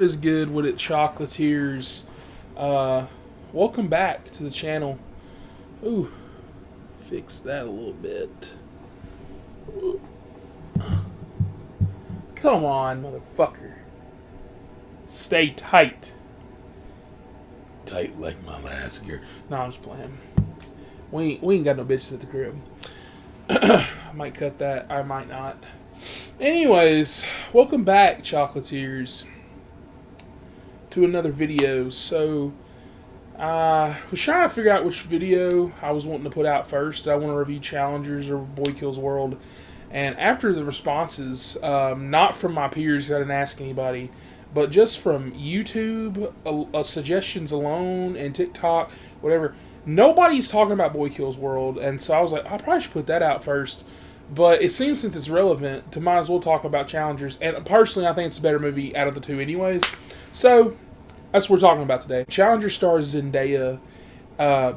What is good with it, chocolatiers? Welcome back to the channel. Ooh, fix that a little bit. Come on, motherfucker. Stay tight. Tight like my last gear. No, I'm just playing. We ain't got no bitches at the crib. I might cut that. I might not. Anyways, welcome back, chocolatiers, to another video. So, I was trying to figure out which video I was wanting to put out first. Did I want to review Challengers or Boy Kills World? And after the responses, not from my peers, because I didn't ask anybody, but just from YouTube, suggestions alone, and TikTok, whatever, nobody's talking about Boy Kills World. And so I was like, I probably should put that out first. But it seems since it's relevant, to might as well talk about Challengers. And personally, I think it's a better movie out of the two anyways. So, that's what we're talking about today. Challenger stars Zendaya,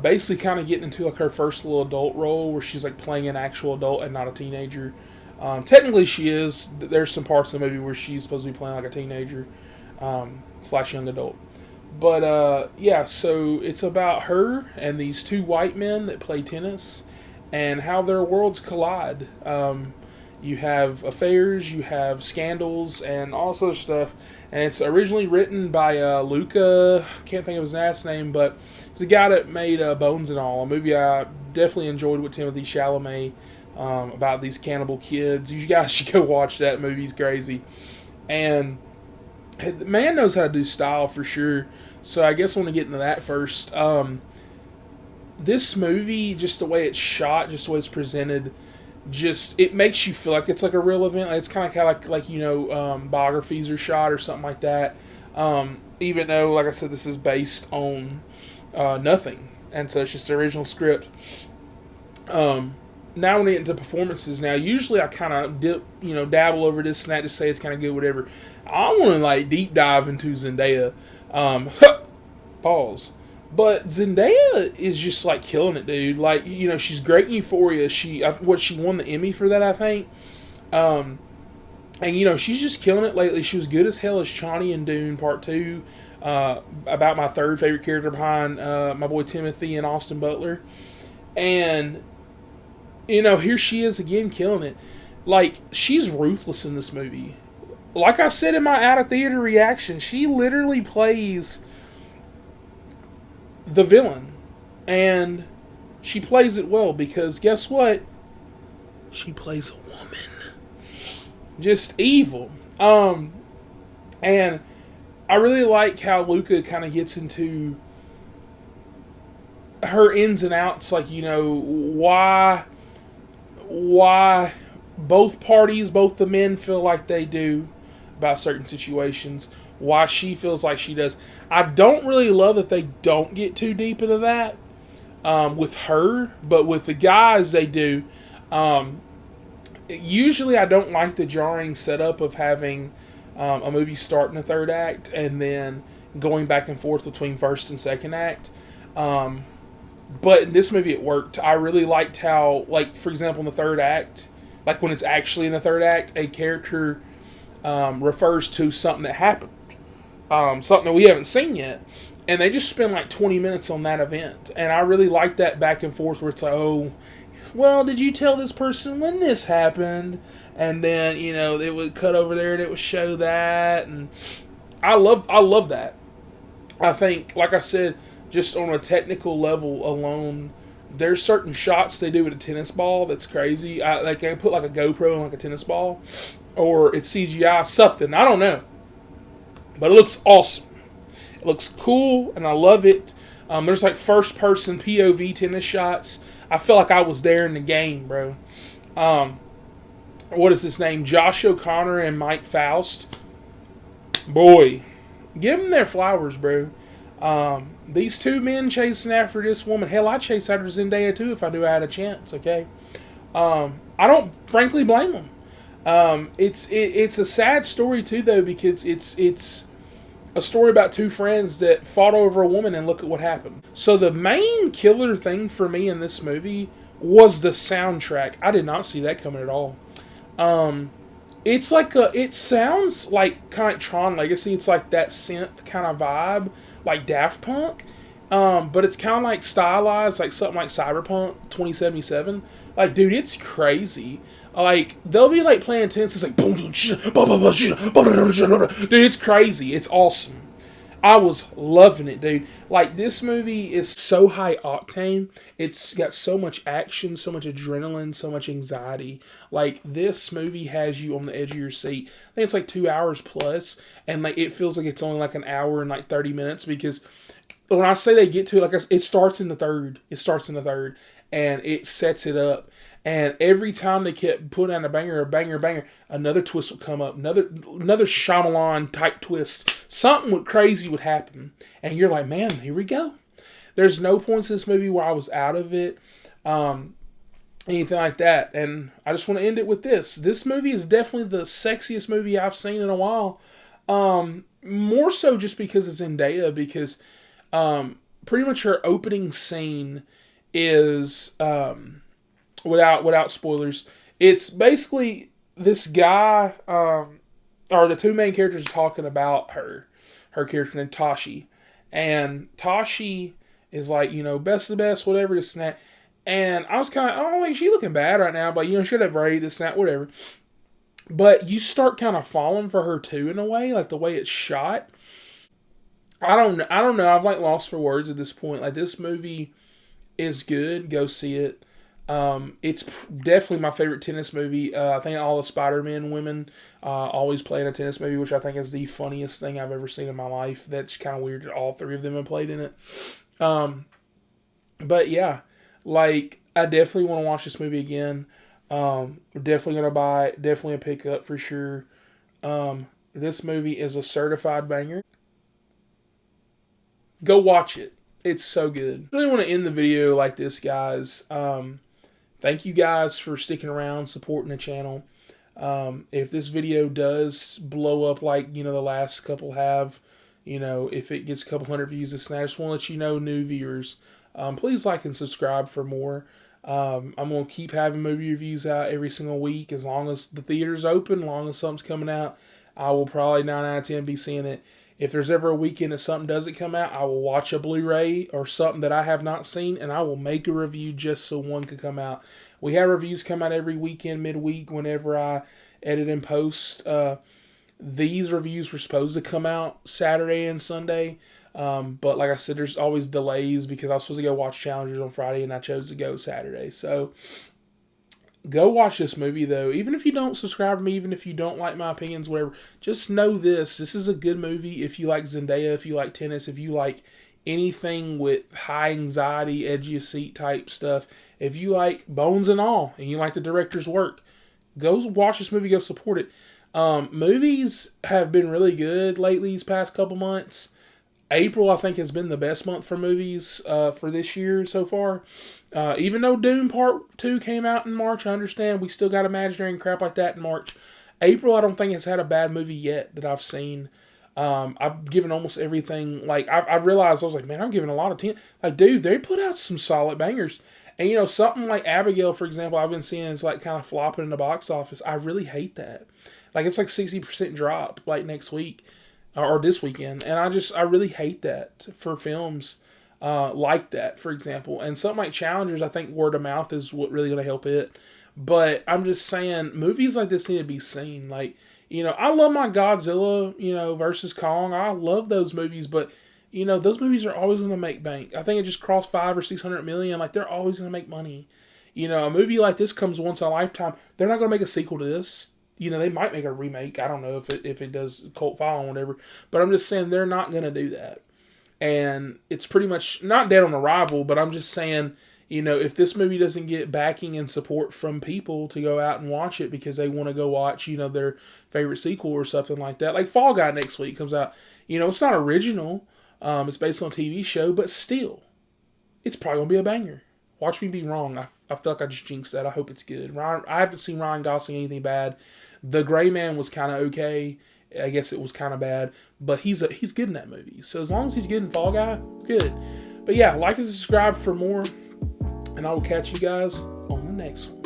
basically kind of getting into like her first little adult role where she's like playing an actual adult and not a teenager. Technically she is. There's some parts of the movie where she's supposed to be playing like a teenager slash young adult. But yeah, so it's about her and these two white men that play tennis and how their worlds collide. You have affairs, you have scandals, and all sorts of stuff. And it's originally written by Luca, I can't think of his last name, but it's the guy that made Bones and All, a movie I definitely enjoyed with Timothy Chalamet about these cannibal kids. You guys should go watch that movie, it's crazy. And the man knows how to do style for sure, so I guess I want to get into that first. This movie, just the way it's shot, just the way it's presented, just it makes you feel like it's like a real event. It's kind of like you know, biographies are shot or something like that. Even though, like I said, this is based on nothing, and so it's just the original script. Now when we get into performances, now usually I kind of dabble over this and that, just say it's kind of good, whatever. I want to like deep dive into Zendaya. Pause. But Zendaya is just like killing it, dude. Like, you know, she's great in Euphoria. She won the Emmy for that, I think. And you know, she's just killing it lately. She was good as hell as Chani in Dune Part 2. About my third favorite character behind my boy Timothy and Austin Butler. And you know, here she is again killing it. Like, she's ruthless in this movie. Like I said in my out of theater reaction, she literally plays the villain, and she plays it well because guess what? She plays a woman, just evil. And I really like how Luca kind of gets into her ins and outs, like, you know, why both parties, both the men feel like they do about certain situations, why she feels like she does. I don't really love that they don't get too deep into that with her, but with the guys they do. Usually I don't like the jarring setup of having a movie start in the third act and then going back and forth between first and second act. But in this movie it worked. I really liked how, like, for example, in the third act, like when it's actually in the third act, a character refers to something that happened. Something that we haven't seen yet. And they just spend like 20 minutes on that event. And I really like that back and forth where it's like, oh, well, did you tell this person when this happened? And then, you know, it would cut over there and it would show that. And I love that. I think, like I said, just on a technical level alone, there's certain shots they do with a tennis ball that's crazy. I put like a GoPro on like a tennis ball, or it's CGI, something. I don't know. But it looks awesome. It looks cool, and I love it. There's like first-person POV tennis shots. I feel like I was there in the game, bro. What is his name? Josh O'Connor and Mike Faust. Boy, give them their flowers, bro. These two men chasing after this woman. Hell, I'd chase after Zendaya too if I knew I had a chance, okay? I don't frankly blame them. It's a sad story too, though, because it's a story about two friends that fought over a woman, and look at what happened. So the main killer thing for me in this movie was the soundtrack. I did not see that coming at all. It's like it sounds like kind of like Tron Legacy. It's like that synth kind of vibe, like Daft Punk. But it's kind of like stylized, like something like Cyberpunk 2077. Like, dude, it's crazy. Like, they'll be like playing tennis. It's like, dude, it's crazy. It's awesome. I was loving it, dude. Like, this movie is so high octane. It's got so much action, so much adrenaline, so much anxiety. Like, this movie has you on the edge of your seat. I think it's like 2 hours plus, and like it feels like it's only like an hour and like 30 minutes because when I say they get to it, like it starts in the third. It starts in the third, and it sets it up. And every time they kept putting out a banger, another twist would come up, another Shyamalan type twist. Something crazy would happen, and you're like, man, here we go. There's no points in this movie where I was out of it, anything like that. And I just want to end it with this. This movie is definitely the sexiest movie I've seen in a while. More so just because it's Zendaya, because pretty much her opening scene is without spoilers. It's basically this guy, or the two main characters are talking about her character named Tashi, and Tashi is like, best of the best, whatever, this and that. And I was kind of, oh, like, she looking bad right now, but she had a braid, this and that, whatever. But you start kind of falling for her too in a way, like the way it's shot. I don't know. I've like lost for words at this point. Like, this movie is good. Go see it. It's definitely my favorite tennis movie. I think all the Spider-Man women always play in a tennis movie, which I think is the funniest thing I've ever seen in my life. That's kind of weird that all three of them have played in it. But yeah, like, I definitely want to watch this movie again. Definitely gonna buy it. Definitely a pickup for sure. This movie is a certified banger. Go watch it. It's so good. I really want to end the video like this, guys. Thank you guys for sticking around, supporting the channel. If this video does blow up like, the last couple have, if it gets a couple hundred views, I just want to let you know, new viewers, please like and subscribe for more. I'm going to keep having movie reviews out every single week. As long as the theater's open, as long as something's coming out, I will probably 9 out of 10 be seeing it. If there's ever a weekend that something doesn't come out, I will watch a Blu-ray or something that I have not seen, and I will make a review just so one could come out. We have reviews come out every weekend, midweek, whenever I edit and post. These reviews were supposed to come out Saturday and Sunday, but like I said, there's always delays because I was supposed to go watch Challengers on Friday, and I chose to go Saturday. So go watch this movie, though. Even if you don't subscribe to me, even if you don't like my opinions, whatever, just know this. This is a good movie if you like Zendaya, if you like tennis, if you like anything with high anxiety, edgy seat type stuff. If you like Bones and All, and you like the director's work, go watch this movie, go support it. Movies have been really good lately these past couple months. April, I think, has been the best month for movies for this year so far. Even though Dune Part 2 came out in March, I understand we still got Imaginary and crap like that in March. April, I don't think has had a bad movie yet that I've seen. I've given almost everything. Like, I've realized, I was like, man, I'm giving a lot of 10. Like, dude, they put out some solid bangers. And, something like Abigail, for example, I've been seeing is like kind of flopping in the box office. I really hate that. Like, it's like 60% drop like next week. Or this weekend, and I really hate that for films like that, for example. And something like Challengers, I think word of mouth is what really going to help it. But I'm just saying, movies like this need to be seen. Like, I love my Godzilla, versus Kong. I love those movies, but those movies are always going to make bank. I think it just crossed 500 or 600 million. Like, they're always going to make money. A movie like this comes once in a lifetime. They're not going to make a sequel to this. They might make a remake. I don't know if it does cult following or whatever. But I'm just saying they're not going to do that. And it's pretty much not dead on arrival, but I'm just saying, if this movie doesn't get backing and support from people to go out and watch it because they want to go watch, their favorite sequel or something like that. Like Fall Guy next week comes out. It's not original. It's based on a TV show, but still, it's probably going to be a banger. Watch me be wrong. I feel like I just jinxed that. I hope it's good. I haven't seen Ryan Gosling anything bad. The Gray Man was kind of okay. I guess it was kind of bad. But he's good in that movie. So as long as he's good in Fall Guy, good. But yeah, like and subscribe for more. And I will catch you guys on the next one.